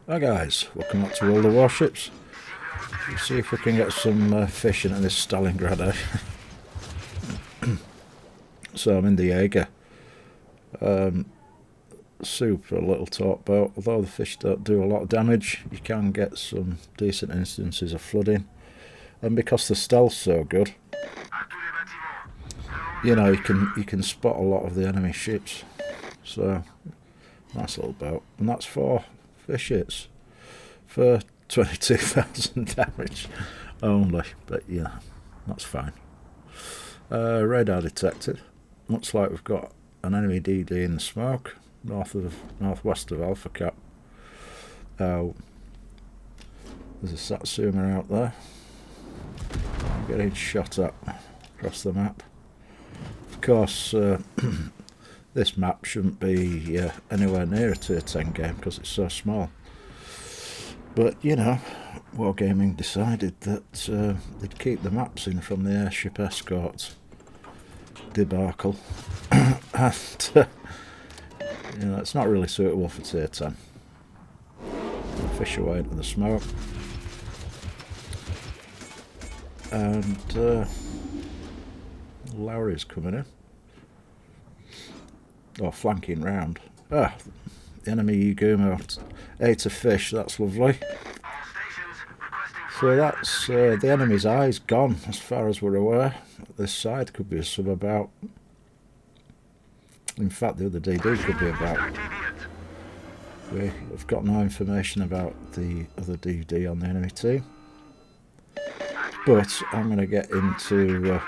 Hi guys, welcome back to all the Warships. Let's see if we can get some fishing in this Stalingrad, So I'm in the Jager. Super little talk boat. Although the fish don't do a lot of damage, you can get some decent instances of flooding. And because the stealth's so good, you know, you can spot a lot of the enemy ships. So, nice little boat. And that's 4 fish hits for 22,000 damage only. But yeah, that's fine. Radar detected. Looks like we've got an enemy DD in the smoke, northwest of Alpha Cap. There's a Satsuma out there. I'm getting shot at across the map. Of course, this map shouldn't be anywhere near a tier 10 game because it's so small. But, you know, Wargaming decided that they'd keep the maps in from the airship escort debacle. And, you know, it's not really suitable for tier 10. Fish away into the smoke. And Lowry's coming in. Or flanking round. The enemy Yugumo ate a fish, that's lovely. So that's the enemy's eye's gone, as far as we're aware. This side could be a sub about. In fact, the other DD could be about. We've got no information about the other DD on the enemy team. But I'm going to get into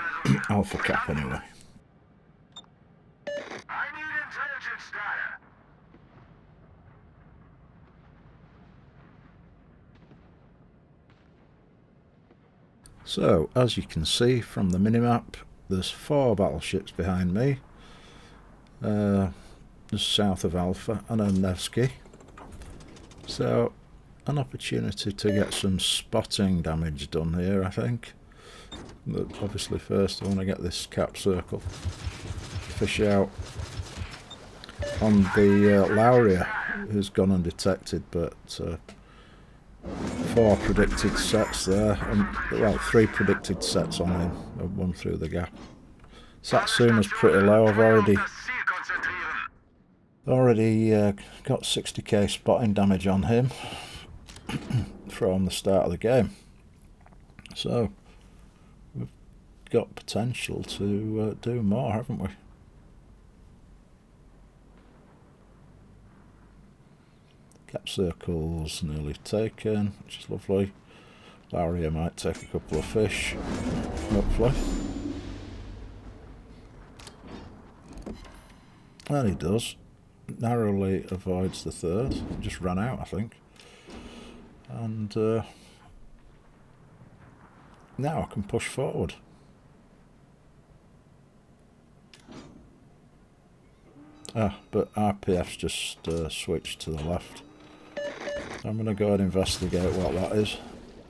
Alpha Cap anyway. So, as you can see from the minimap, there's 4 battleships behind me, just south of Alpha, and a Nevsky. So, an opportunity to get some spotting damage done here, I think. But obviously first I want to get this cap circle, fish out on the Lauria, who's gone undetected, but 4 predicted sets there, and well, 3 predicted sets on him, and 1 through the gap. Satsuma's pretty low. I've already got 60k spotting damage on him from the start of the game, so we've got potential to do more, haven't we? Cap circle's nearly taken, which is lovely. Laria might take a couple of fish, hopefully. And he does. Narrowly avoids the 3rd. Just ran out, I think. And now I can push forward. But RPF's just switched to the left. I'm going to go and investigate what that is.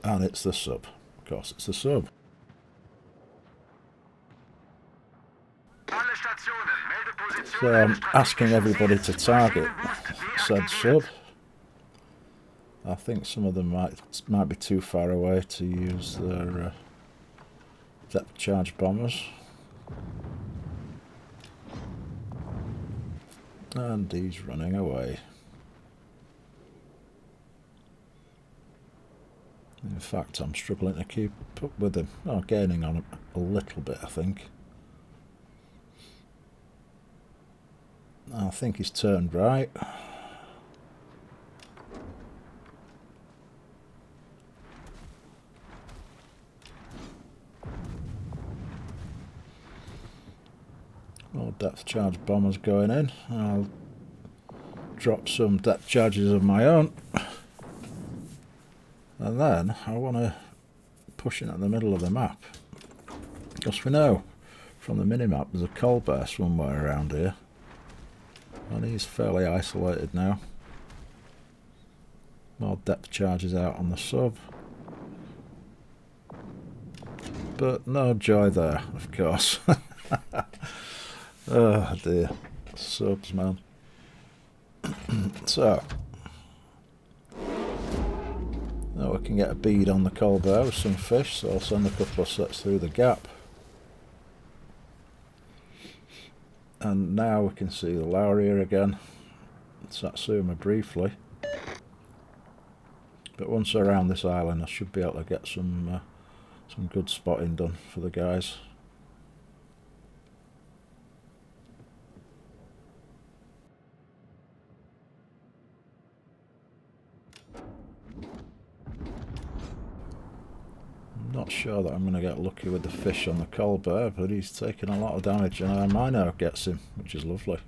And it's the sub. Of course, it's the sub. So I'm asking everybody to target said sub. I think some of them might be too far away to use their depth charge bombers. And he's running away. In fact, I'm struggling to keep up with him. Oh, gaining on him a little bit, I think. I think he's turned right. More depth charge bombers going in. I'll drop some depth charges of my own. And then I want to push in at the middle of the map. Because we know from the minimap there's a Colbert somewhere around here. And he's fairly isolated now. More depth charges out on the sub. But no joy there, of course. Oh dear. Subs, man. So, Now we can get a bead on the Colbert with some fish, so I'll send a couple of sets through the gap. And now we can see the Lauria again, Satsuma briefly. But once around this island I should be able to get some good spotting done for the guys. I'm not sure that I'm going to get lucky with the fish on the Colbert, but he's taking a lot of damage, and our Mino gets him, which is lovely.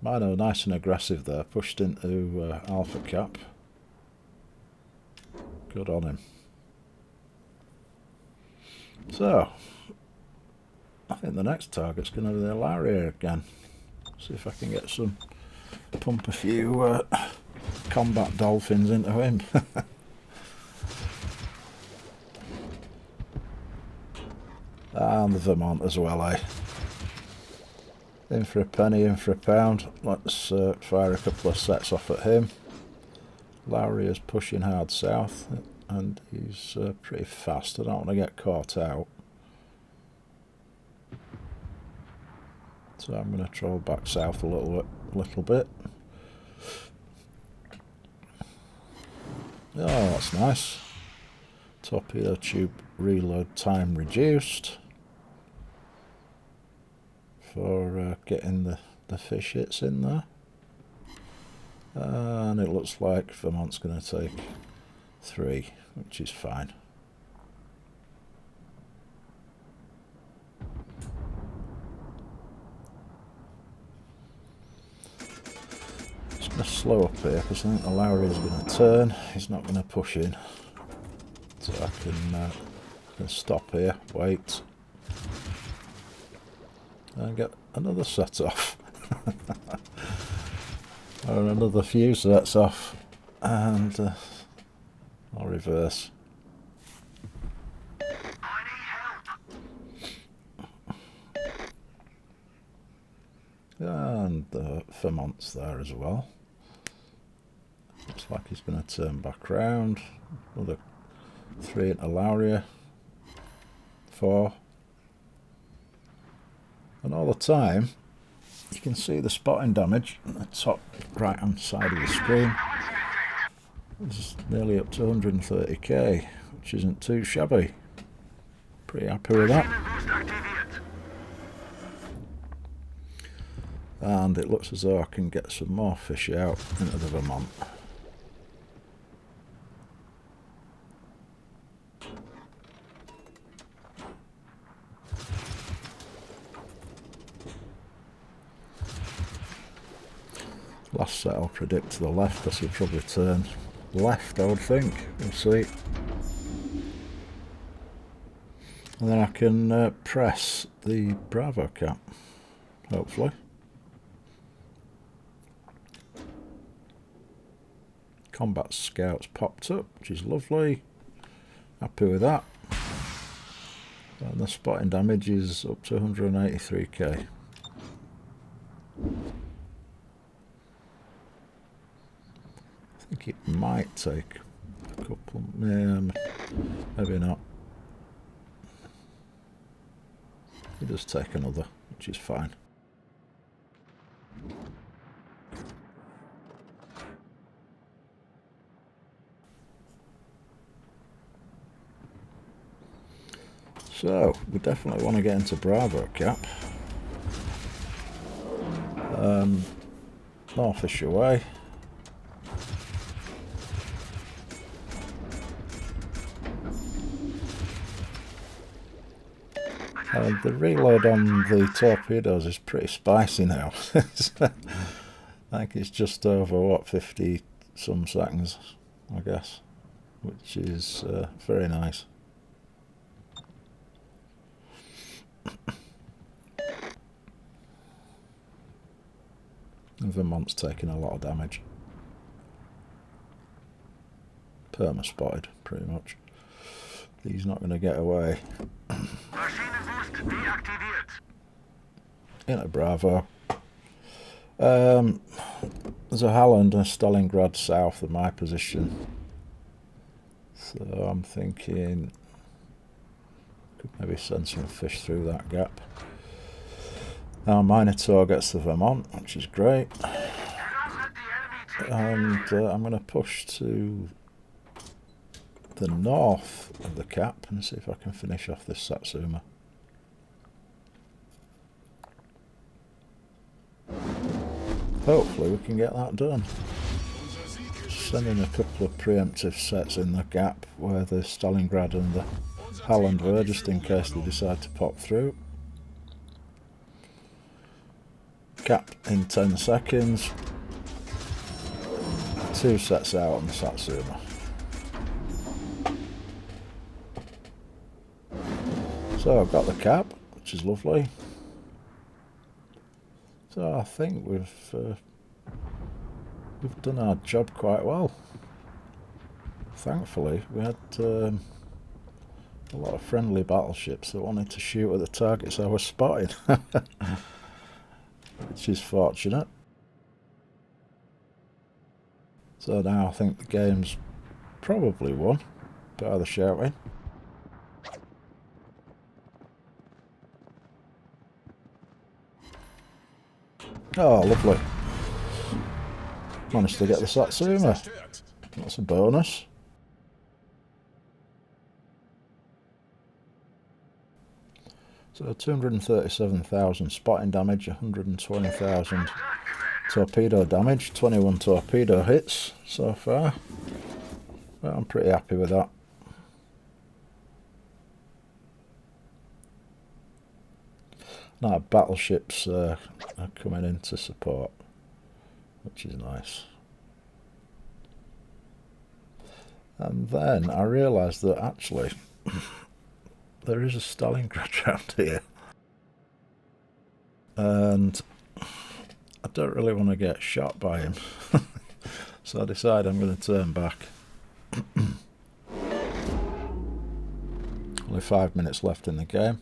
Mino nice and aggressive there, pushed into Alpha Cap. Good on him. So, I think the next target's going to be the Lauria again. See if I can get pump a few combat dolphins into him. And the Vermont as well, eh? In for a penny, in for a pound. Let's fire a couple of sets off at him. Lauria's pushing hard south, and he's pretty fast. I don't want to get caught out. So I'm going to troll back south a little bit. Oh, that's nice. Torpedo tube reload time reduced for getting the fish hits in there. And it looks like Vermont's going to take 3, which is fine. Just going to slow up here because I think the Lauria is going to turn. He's not going to push in. So I can stop here, wait, and get another set off. Or another few sets off, and I'll reverse. And Vermont's there as well. Looks like he's going to turn back round. Another 3 into Lauria. 4. And all the time you can see the spotting damage on the top right hand side of the screen. It's nearly up to 130k, which isn't too shabby. Pretty happy with that. And it looks as though I can get some more fish out into the Vermont. Last set I'll predict to the left, because he'll probably turn left, I would think. We'll see. And then I can press the Bravo cap, hopefully. Combat Scouts popped up, which is lovely. Happy with that. And the spotting damage is up to 183k. I think it might take a couple, maybe not. It does take another, which is fine. So, we definitely want to get into Bravo Cap. More fish away. The reload on the torpedoes is pretty spicy now. I think it's just over, what, 50 some seconds, I guess, which is very nice. And Vermont's taking a lot of damage. Perma spotted, pretty much. He's not going to get away. In a Bravo. The there's a Halland and a Stalingrad south of my position. So I'm thinking could maybe send some fish through that gap. Now Minotaur gets the Vermont, which is great. And I'm going to push to the north of the cap and see if I can finish off this Satsuma. Hopefully we can get that done. Sending a couple of preemptive sets in the gap where the Stalingrad and the Halland were, just in case they decide to pop through. Cap in 10 seconds. 2 sets out on the Satsuma. So I've got the cap, which is lovely. So I think we've done our job quite well. Thankfully, we had a lot of friendly battleships that wanted to shoot at the targets I was spotting, which is fortunate. So now I think the game's probably won by the shouting. Oh, lovely. Managed to get the Satsuma. That's a bonus. So 237,000 spotting damage, 120,000 torpedo damage, 21 torpedo hits so far. Well, I'm pretty happy with that. Now battleships are coming in to support, which is nice. And then I realised that actually there is a Stalingrad around here, and I don't really want to get shot by him. So I decide I'm going to turn back. Only 5 minutes left in the game.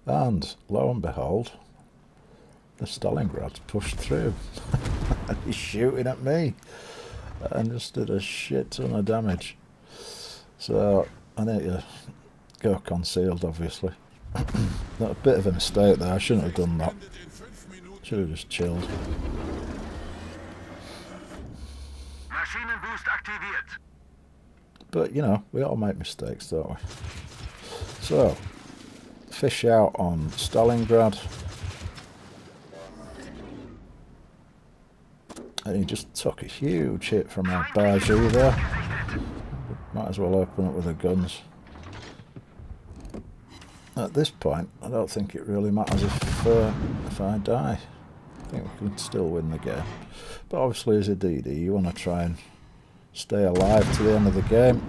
And lo and behold, the Stalingrad's pushed through. And he's shooting at me. And just did a shit ton of damage. So I need to go concealed, obviously. Not a bit of a mistake there. I shouldn't have done that. Should have just chilled. But you know, we all make mistakes, don't we? So fish out on Stalingrad. And he just took a huge hit from our bargee there. Might as well open up with the guns. At this point, I don't think it really matters if I die. I think we can still win the game. But obviously as a DD, you want to try and stay alive to the end of the game.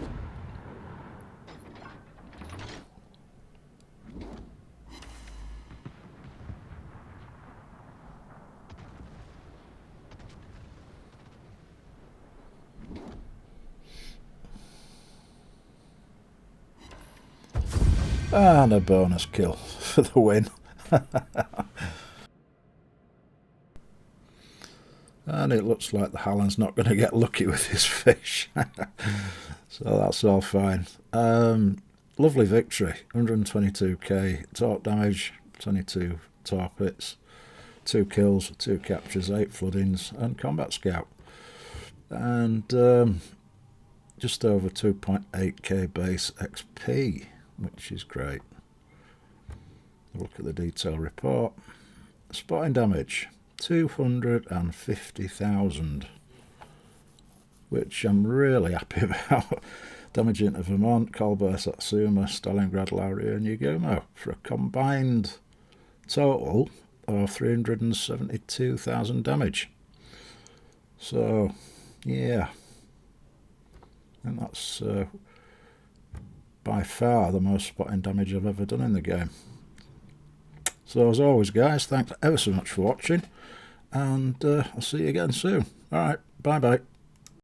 And a bonus kill for the win. And it looks like the Halland's not going to get lucky with his fish. So that's all fine. Lovely victory. 122k torp damage, 22 torp hits, 2 kills, 2 captures, 8 floodings, and combat scout. And just over 2.8k base XP, which is great. Look at the detail report. Spotting damage, 250,000, which I'm really happy about. Damage into Vermont, Colbert, Satsuma, Stalingrad, Lauria and Yugumo for a combined total of 372,000 damage. So, yeah, I think that's by far the most spotting damage I've ever done in the game. So as always guys, thanks ever so much for watching, and I'll see you again soon. Alright, bye bye.